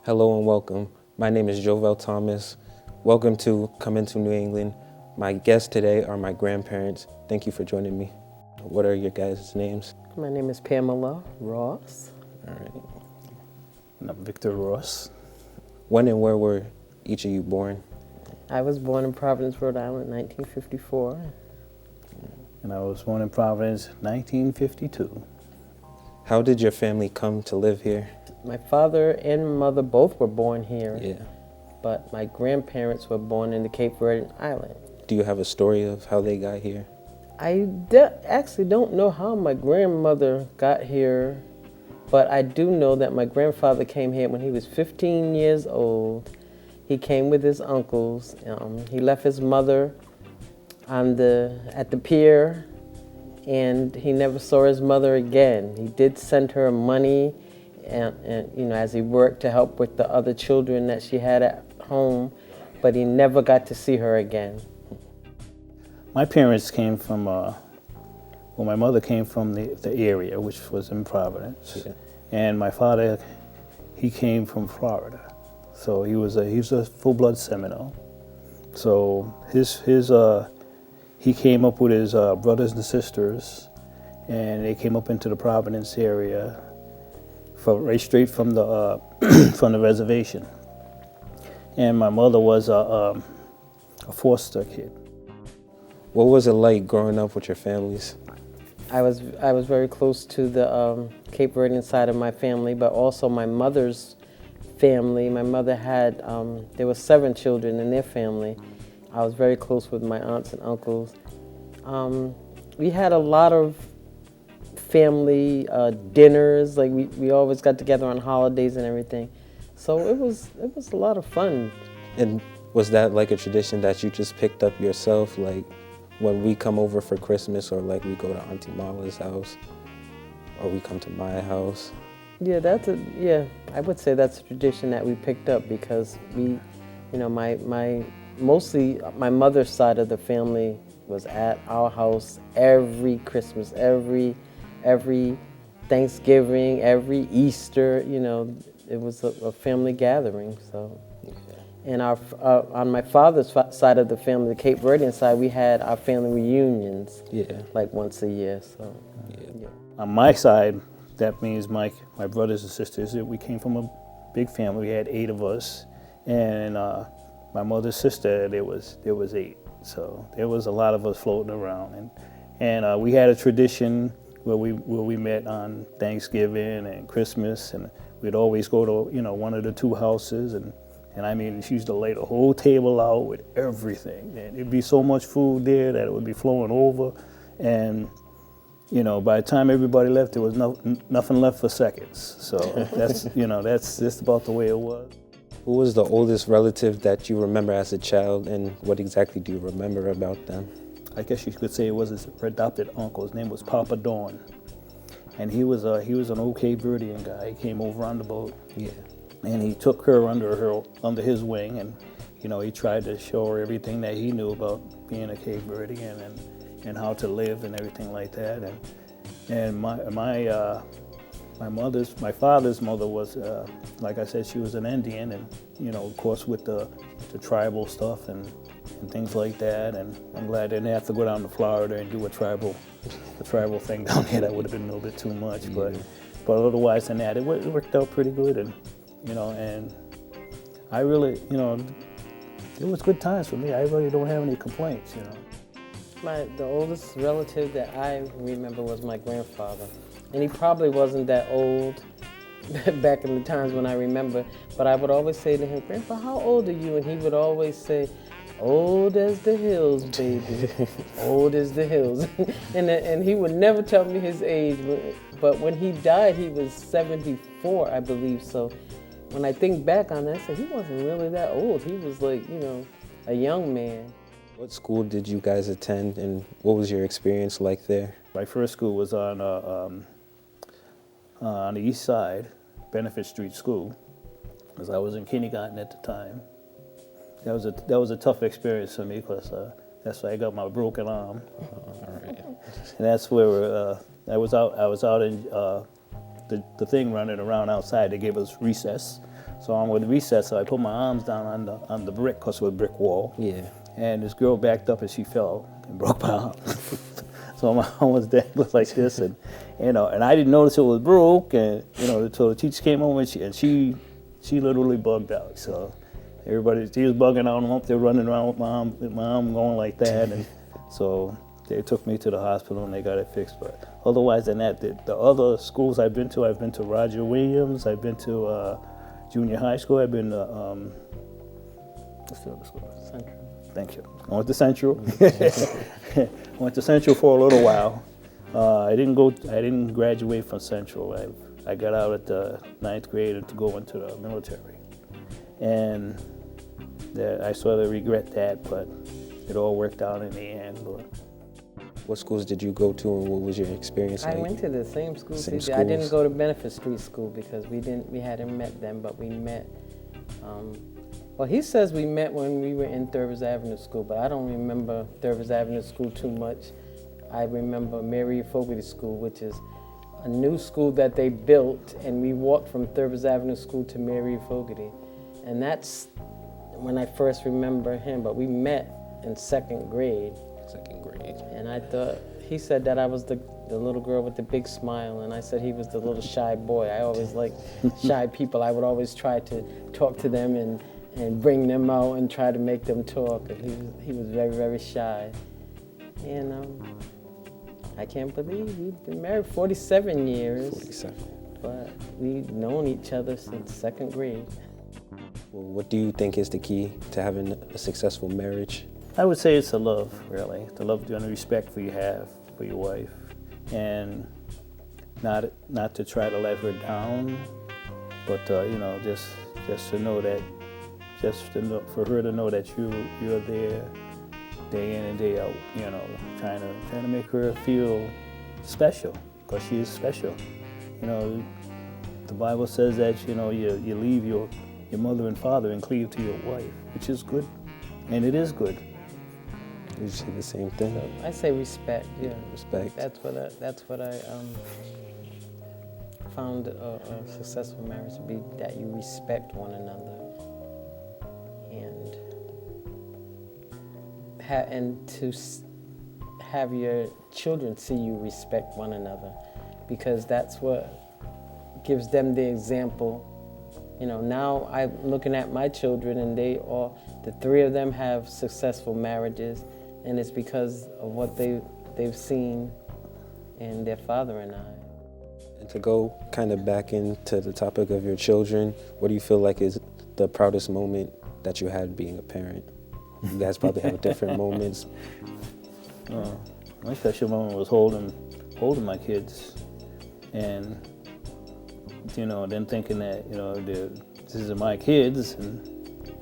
Hello and welcome. My name is Jovell Thomas. Welcome to Come Into New England. My guests today are my grandparents. Thank you for joining me. What are your guys' names? My name is Pamela Ross. All right. And I'm Victor Ross. When and where were each of you born? I was born in Providence, Rhode Island, in 1954. And I was born in Providence, 1952. How did your family come to live here? My father and mother both were born here, Yeah. but my grandparents were born in the Cape Verdean island. Do you have a story of how they got here? I actually don't know how my grandmother got here, but I do know that my grandfather came here when he was 15 years old. He came with his uncles. He left his mother at the pier, and he never saw his mother again. He did send her money, and as he worked to help with the other children that she had at home, but he never got to see her again. My parents came from, my mother came from the area, which was in Providence. Yeah. And my father, he came from Florida. So he was a full-blood Seminole. So he came up with his brothers and sisters, and they came up into the Providence area, right straight from the from the reservation. And my mother was a foster kid. What was it like growing up with your families? I was very close to the Cape Verdean side of my family, but also my mother's family. My mother had, there were 7 children in their family. I was very close with my aunts and uncles. We had a lot of family dinners. Like we always got together on holidays and everything. So it was a lot of fun. And was that like a tradition that you just picked up yourself? Like when we come over for Christmas, or like we go to Auntie Mala's house, or we come to my house? Yeah, I would say that's a tradition that we picked up because we, mostly my mother's side of the family was at our house every Christmas, every Thanksgiving, every Easter. It was a family gathering. So, and on my father's side of the family, the Cape Verdean side, we had our family reunions. Yeah. Like once a year. So, yeah. On my side, that means my brothers and sisters. We came from a big family. We had 8 of us, and my mother's sister, there was 8. So there was a lot of us floating around, and we had a tradition where we met on Thanksgiving and Christmas, and we'd always go to one of the 2 houses, and I mean, she used to lay the whole table out with everything, and it'd be so much food there that it would be flowing over, and by the time everybody left, there was nothing left for seconds. So that's just about the way it was. Who was the oldest relative that you remember as a child, and what exactly do you remember about them? I guess you could say it was his adopted uncle. His name was Papa Dawn, and he was an old Cape Verdean guy. He came over on the boat. Yeah. And he took her under his wing, and he tried to show her everything that he knew about being a Cape Verdean and how to live and everything like that. And my father's mother was, like I said, she was an Indian, and of course with the tribal stuff and things like that. And I'm glad I didn't have to go down to Florida and do a tribal thing down there. That would have been a little bit too much. Yeah. But otherwise than that, it worked out pretty good. And and I really, it was good times for me. I really don't have any complaints. The oldest relative that I remember was my grandfather. And he probably wasn't that old back in the times when I remember, but I would always say to him, "Grandpa, how old are you?" And he would always say, "Old as the hills, baby, old as the hills." and he would never tell me his age, but when he died, he was 74, I believe. So when I think back on that, I said, he wasn't really that old. He was like, a young man. What school did you guys attend, and what was your experience like there? My first school was on the east side, Benefit Street School, because I was in kindergarten at the time. That was a tough experience for me because that's why I got my broken arm. All right. And that's where I was out in the thing running around outside. They gave us recess So I'm with the recess, so I put my arms down on the brick, because it was a brick wall. Yeah. And this girl backed up and she fell and broke my arm. So my arm was dangling like this, and and I didn't notice it was broke, and so the teacher came over and she literally bugged out. So everybody, she was bugging out, they're running around with my arm going like that, and so they took me to the hospital and they got it fixed. But otherwise than that, the other schools I've been to Roger Williams, I've been to junior high school, I've been to what's the other school? Central. Thank you. I went to Central. I went to Central for a little while. I didn't graduate from Central. I got out at the 9th grade to go into the military, and I sort of regret that, but it all worked out in the end. But What schools did you go to, and what was your experience like? I went to the same school. Same I didn't schools? go to Benefit Street School because we hadn't met them, but we met. Well, he says we met when we were in Thurvis Avenue School, but I don't remember Thurvis Avenue School too much. I remember Mary Fogarty School, which is a new school that they built, and we walked from Thurvis Avenue School to Mary Fogarty, and that's when I first remember him. But we met in 2nd grade. 2nd grade. And I thought, he said that I was the little girl with the big smile, and I said he was the little shy boy. I always liked shy people. I would always try to talk to them and bring them out and try to make them talk. And he was very, very shy. And I can't believe we've been married 47 years. 47. But we've known each other since 2nd grade. Well, what do you think is the key to having a successful marriage? I would say it's the love, really. The love and the respect you have for your wife, and not to try to let her down, but just to know that, for her to know that you're there day in and day out, trying to make her feel special, because she is special. The Bible says that you leave your mother and father and cleave to your wife, which is good, and it is good. You say the same thing? I say respect, yeah. Respect. That's what I found a successful marriage to be, that you respect one another, and to have your children see you respect one another, because that's what gives them the example. Now I'm looking at my children, and the 3 of them have successful marriages, and it's because of what they've seen in their father and I. And to go kind of back into the topic of your children, what do you feel like is the proudest moment that you had being a parent? You guys probably have different moments. My special moment was holding my kids, and then thinking that these are my kids, and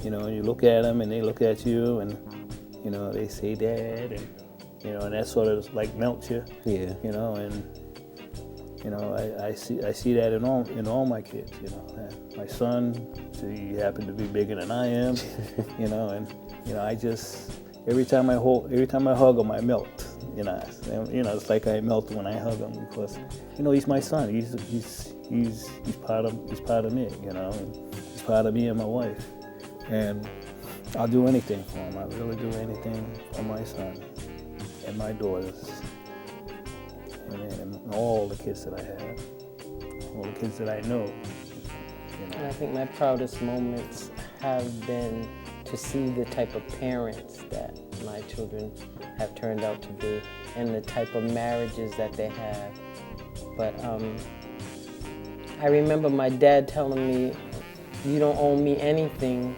you look at them and they look at you, and they say dad, and that sort of like melts you. Yeah. I see that in all my kids. My son, he happened to be bigger than I am. And I just, every time I hug him, I melt. It's like I melt when I hug him, because he's my son. He's part of me. And he's part of me and my wife. And I'll do anything for him. I really do anything for my son and my daughters, and all the kids that I have, all the kids that I know. And I think my proudest moments have been to see the type of parents that my children have turned out to be, and the type of marriages that they have. But I remember my dad telling me, "You don't owe me anything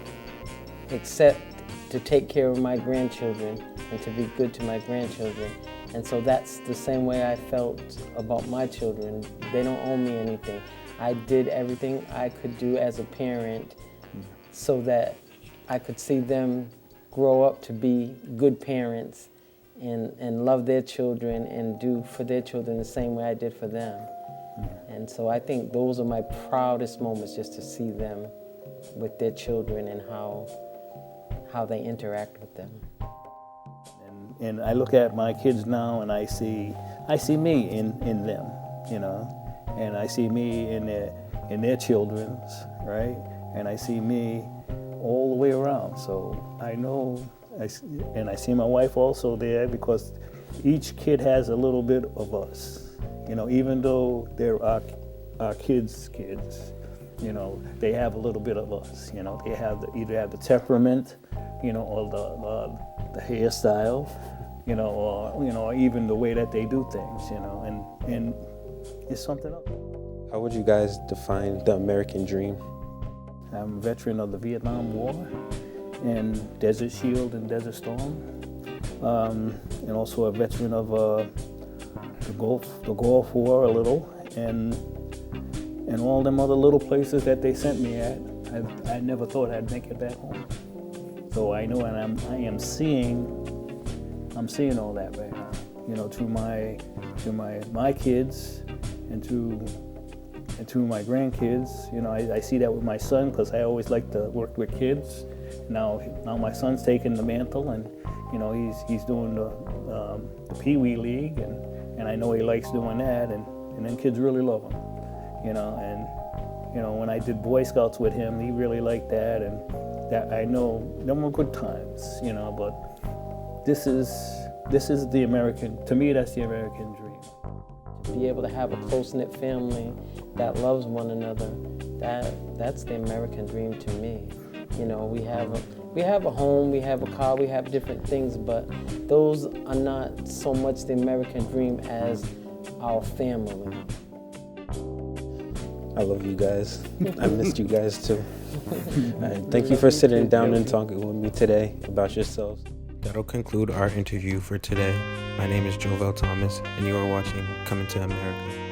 except to take care of my grandchildren and to be good to my grandchildren." And so that's the same way I felt about my children. They don't owe me anything. I did everything I could do as a parent so that I could see them grow up to be good parents and love their children and do for their children the same way I did for them. And so I think those are my proudest moments, just to see them with their children and how they interact with them. And I look at my kids now, and I see me in them, and I see me in their children's, right? and I see me all the way around. So I know, and I see my wife also there, because each kid has a little bit of us. You know, even though they're our kids, you know, they have a little bit of us. You know, they have either have the temperament, you know, or the hairstyle, you know, or even the way that they do things, you know, and it's something else. How would you guys define the American dream? I'm a veteran of the Vietnam War and Desert Shield and Desert Storm, and also a veteran of the Gulf War a little, and all them other little places that they sent me at. I never thought I'd make it back home. So I know, and I'm seeing all that right now. You know, through my kids and to my grandkids. You know, I see that with my son, because I always like to work with kids. Now my son's taking the mantle, and you know, he's doing the Pee Wee League, and I know he likes doing that, and then kids really love him. You know, and you know, when I did Boy Scouts with him, he really liked that, and that I know them were good times. You know, but this is the American. To me, that's the American dream. Be able to have a close-knit family that loves one another, that's the American dream to me. You know, we have a home, we have a car, we have different things, but those are not so much the American dream as our family. I love you guys. I missed you guys too. And thank you for sitting down and talking with me today about yourselves. That'll conclude our interview for today. My name is Jovell Thomas, and you are watching Coming to America.